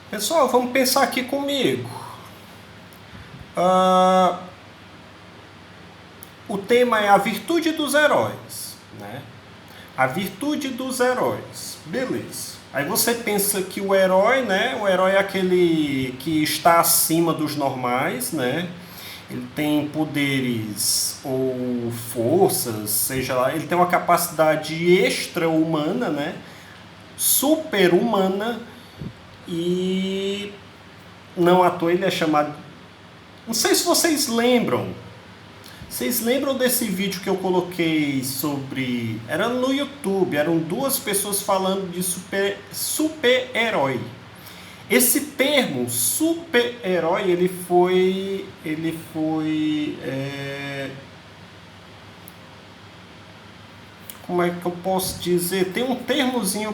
Pessoal, vamos pensar aqui comigo. Ah, o tema é a virtude dos heróis, né? A virtude dos heróis. Beleza. Aí você pensa que o herói, né? O herói é aquele que está acima dos normais, né? Ele tem poderes ou forças, seja lá, ele tem uma capacidade extra-humana, né? Super-humana e não à toa ele é chamado. Não sei se vocês lembram. Vocês lembram desse vídeo que eu coloquei sobre. Era no YouTube, eram duas pessoas falando de super-herói. Esse termo super-herói como é que eu posso dizer? Tem um termozinho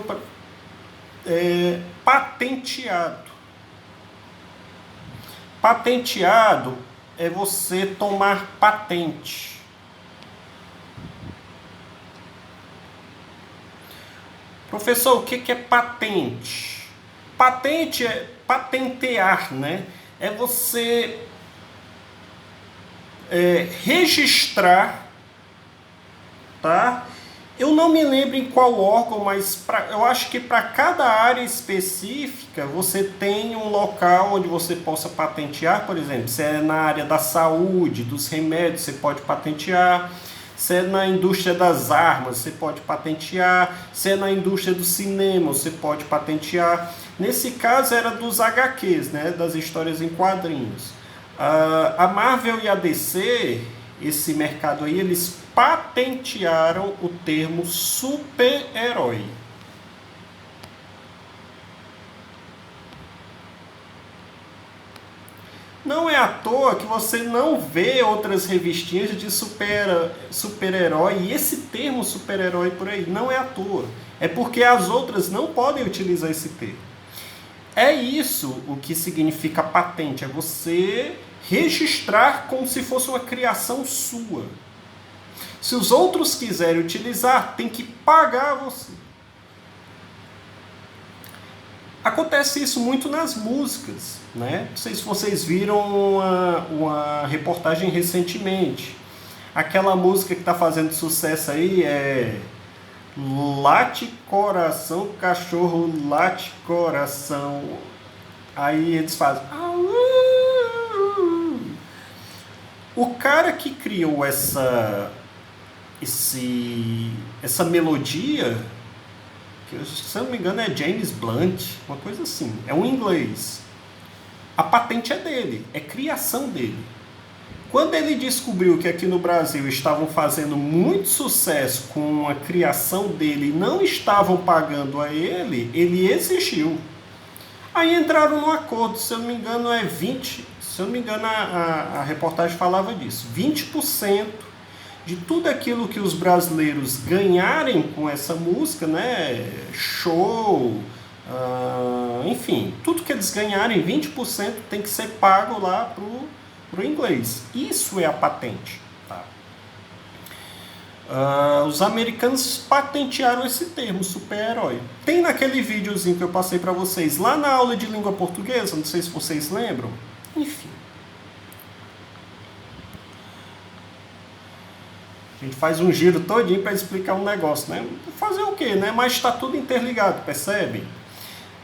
patenteado. Patenteado é você tomar patente. Professor, o que é patente? Patente é patentear, né? É você registrar, tá? Eu não me lembro em qual órgão, mas eu acho que para cada área específica você tem um local onde você possa patentear, por exemplo, se é na área da saúde, dos remédios, você pode patentear. Se é na indústria das armas, você pode patentear. Se é na indústria do cinema, você pode patentear. Nesse caso era dos HQs, né, das histórias em quadrinhos. A Marvel e a DC, esse mercado aí, eles patentearam o termo super-herói. Não é à toa que você não vê outras revistinhas de super-herói e esse termo super-herói por aí. Não é à toa. É porque as outras não podem utilizar esse termo. É isso o que significa patente. É você registrar como se fosse uma criação sua. Se os outros quiserem utilizar, tem que pagar você. Acontece isso muito nas músicas, né? Não sei se vocês viram uma reportagem recentemente. Aquela música que está fazendo sucesso aí é Late Coração, Cachorro Late Coração. Aí eles fazem. O cara que criou essa melodia, que se eu não me engano é James Blunt, uma coisa assim, é um inglês. A patente é dele, é criação dele. Quando ele descobriu que aqui no Brasil estavam fazendo muito sucesso com a criação dele e não estavam pagando a ele, ele exigiu. Aí entraram num acordo, se eu não me engano é 20%, se eu não me engano a reportagem falava disso, 20% de tudo aquilo que os brasileiros ganharem com essa música, né, show, enfim, tudo que eles ganharem, 20% tem que ser pago lá pro inglês. Isso é a patente. Tá? Os americanos patentearam esse termo, super-herói. Tem naquele videozinho que eu passei para vocês lá na aula de língua portuguesa, não sei se vocês lembram. Enfim. A gente faz um giro todinho para explicar um negócio, né? Fazer o quê, né? Mas está tudo interligado, percebe?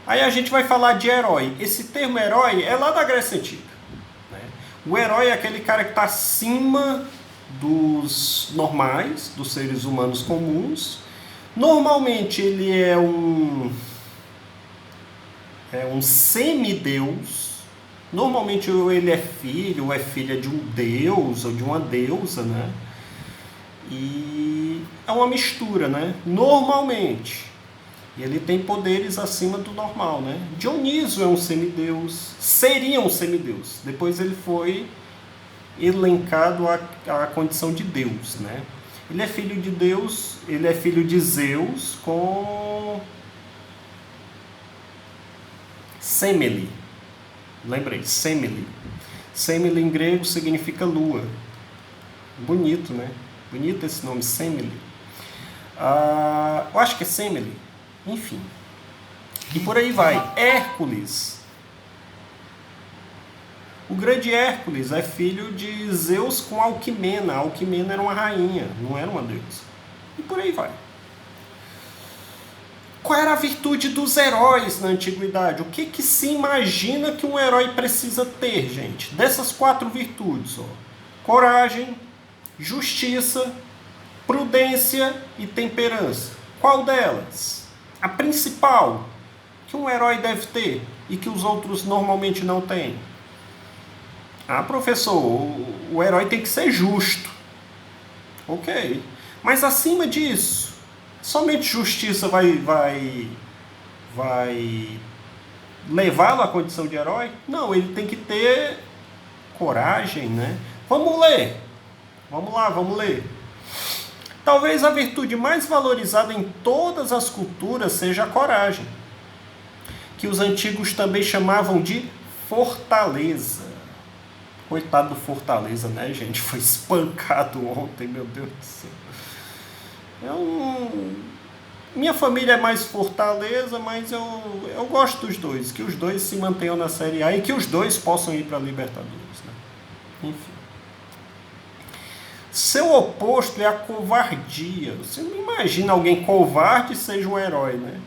Aí a gente vai falar de herói. Esse termo herói é lá da Grécia Antiga. Né? O herói é aquele cara que está acima dos normais, dos seres humanos comuns. Normalmente ele é um semideus. Normalmente ele é filho ou é filha de um deus ou de uma deusa, né? E é uma mistura, né? Normalmente. E ele tem poderes acima do normal, né? Dioniso é um semideus, seria um semideus. Depois ele foi elencado à condição de Deus, né? Ele é filho de Deus, ele é filho de Zeus com Semele. Lembrei, Semele. Semele em grego significa lua. Bonito, né? Bonito esse nome, Semele. Eu acho que é Semele. Enfim. E por aí vai. Hércules O grande Hércules é filho de Zeus com Alquimena. A Alquimena era uma rainha, não era uma deusa. E por aí vai. Qual era a virtude dos heróis na antiguidade? O que se imagina que um herói precisa ter, gente? Dessas 4 virtudes, ó. Coragem, justiça, prudência e temperança. Qual delas? A principal que um herói deve ter e que os outros normalmente não têm. Ah, professor, o herói tem que ser justo. Ok. Mas acima disso, somente justiça vai levá-lo à condição de herói? Não, ele tem que ter coragem, né? Vamos ler. Vamos lá, vamos ler. Talvez a virtude mais valorizada em todas as culturas seja a coragem, que os antigos também chamavam de fortaleza. Coitado do Fortaleza, né, gente? Foi espancado ontem, meu Deus do céu. Minha família é mais Fortaleza, mas eu gosto dos dois. Que os dois se mantenham na Série A e que os dois possam ir para a Libertadores, né? Enfim. Seu oposto é a covardia. Você não imagina alguém covarde seja um herói, né?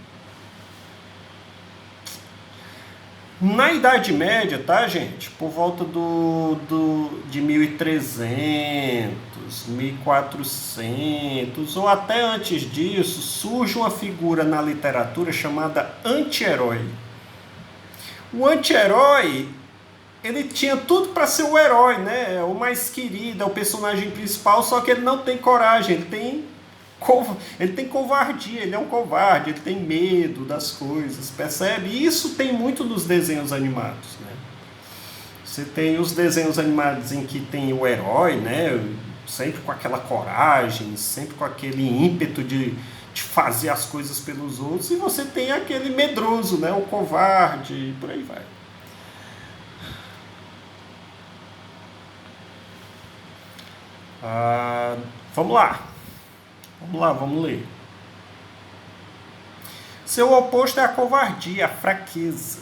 Na Idade Média, tá, gente? Por volta de 1300, 1400, ou até antes disso, surge uma figura na literatura chamada anti-herói. O anti-herói, ele tinha tudo para ser o herói, né? O mais querido, é o personagem principal, só que ele não tem coragem, ele tem covardia, ele é um covarde, ele tem medo das coisas, percebe? E isso tem muito nos desenhos animados, né? Você tem os desenhos animados em que tem o herói, né? Sempre com aquela coragem, sempre com aquele ímpeto de fazer as coisas pelos outros, e você tem aquele medroso, né? O covarde, e por aí vai. Vamos lá. Vamos ler. Seu oposto é a covardia, a fraqueza.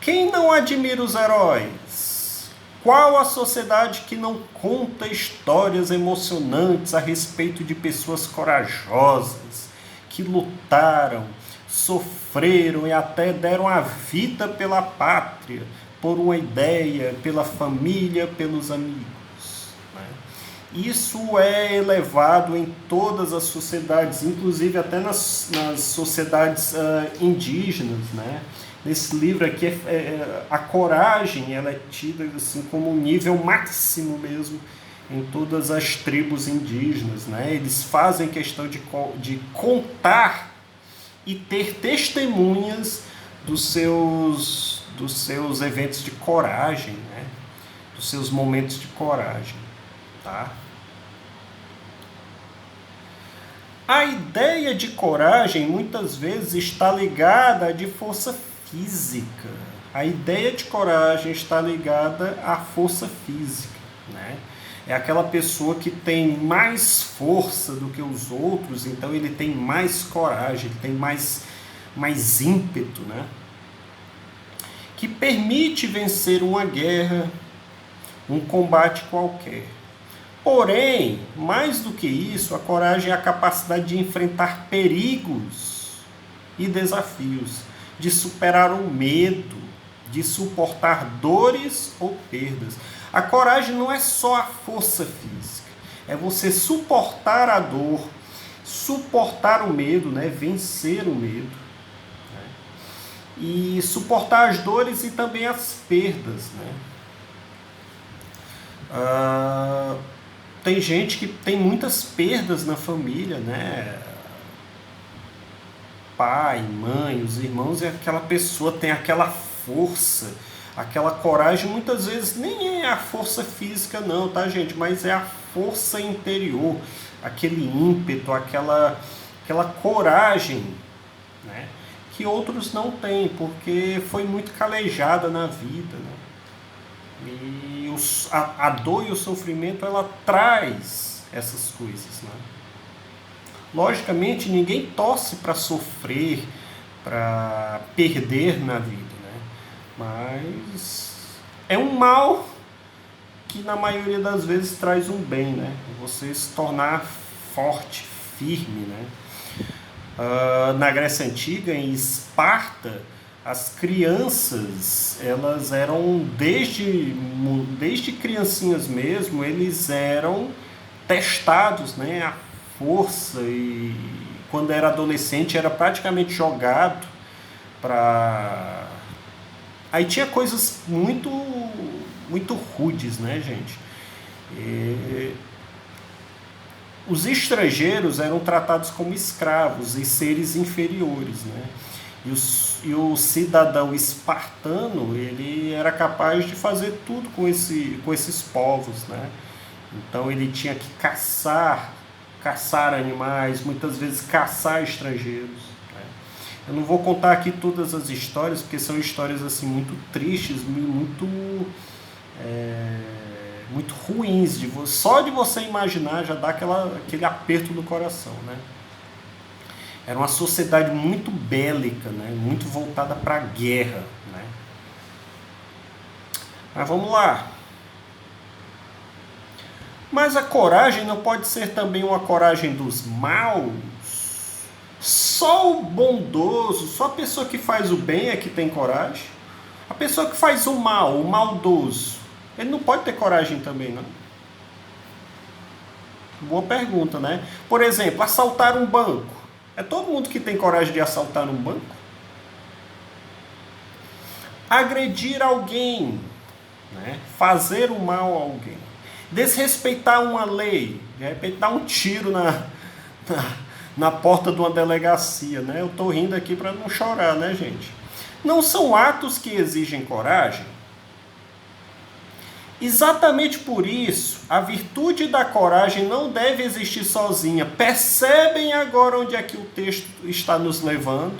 Quem não admira os heróis? Qual a sociedade que não conta histórias emocionantes a respeito de pessoas corajosas, que lutaram, sofreram e até deram a vida pela pátria, por uma ideia, pela família, pelos amigos? Isso é elevado em todas as sociedades, inclusive até nas sociedades indígenas, né? Nesse livro aqui, a coragem ela é tida assim, como um nível máximo mesmo em todas as tribos indígenas, né? Eles fazem questão de contar e ter testemunhas dos seus eventos de coragem, né? Dos seus momentos de coragem. Tá? A ideia de coragem muitas vezes está ligada à de força física. A ideia de coragem está ligada à força física, né? É aquela pessoa que tem mais força do que os outros, então ele tem mais coragem, ele tem mais ímpeto, né? Que permite vencer uma guerra, um combate qualquer. Porém, mais do que isso, a coragem é a capacidade de enfrentar perigos e desafios, de superar o medo, de suportar dores ou perdas. A coragem não é só a força física, é você suportar a dor, suportar o medo, né? Vencer o medo, né? E suportar as dores e também as perdas, né? Tem gente que tem muitas perdas na família, né? Pai, mãe, os irmãos, e aquela pessoa tem aquela força, aquela coragem. Muitas vezes nem é a força física não, tá, gente? Mas é a força interior, aquele ímpeto, aquela coragem, né? Que outros não têm, porque foi muito calejada na vida, né? E a dor e o sofrimento, ela traz essas coisas, né? Logicamente, ninguém torce para sofrer, para perder na vida, né? Mas É um mal que na maioria das vezes traz um bem, né? Você se tornar forte, firme, né? Na Grécia Antiga, em Esparta, as crianças, elas eram desde criancinhas mesmo, eles eram testados, né? A força, e quando era adolescente era praticamente jogado para... Aí tinha coisas muito rudes, né, gente? Os estrangeiros eram tratados como escravos e seres inferiores, né? E o cidadão espartano, ele era capaz de fazer tudo com esses povos, né? Então ele tinha que caçar animais, muitas vezes caçar estrangeiros, né? Eu não vou contar aqui todas as histórias, porque são histórias assim muito tristes, muito ruins. Só de você imaginar já dá aquele aperto no coração, né? Era uma sociedade muito bélica, né? Muito voltada para a guerra, né? Mas vamos lá. Mas a coragem não pode ser também uma coragem dos maus? Só o bondoso, só a pessoa que faz o bem é que tem coragem? A pessoa que faz o mal, o maldoso, ele não pode ter coragem também, não? Boa pergunta, né? Por exemplo, assaltar um banco. É todo mundo que tem coragem de assaltar um banco? Agredir alguém, né? Fazer o mal a alguém. Desrespeitar uma lei. De repente dar um tiro na porta de uma delegacia, né? Eu tô rindo aqui para não chorar, né, gente? Não são atos que exigem coragem? Exatamente por isso, a virtude da coragem não deve existir sozinha. Percebem agora onde é que o texto está nos levando?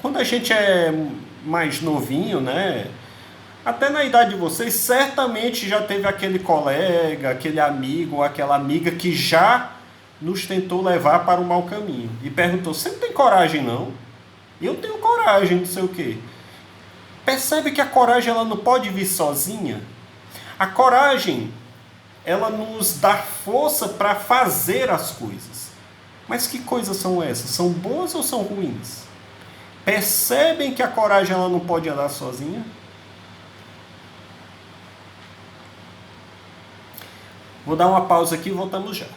Quando a gente é mais novinho, né? Até na idade de vocês, certamente já teve aquele colega, aquele amigo ou aquela amiga que já nos tentou levar para o mau caminho. E perguntou, você não tem coragem não? Eu tenho coragem, não sei o quê. Percebe que a coragem ela não pode vir sozinha? A coragem, ela nos dá força para fazer as coisas. Mas que coisas são essas? São boas ou são ruins? Percebem que a coragem ela não pode andar sozinha? Vou dar uma pausa aqui e voltamos já.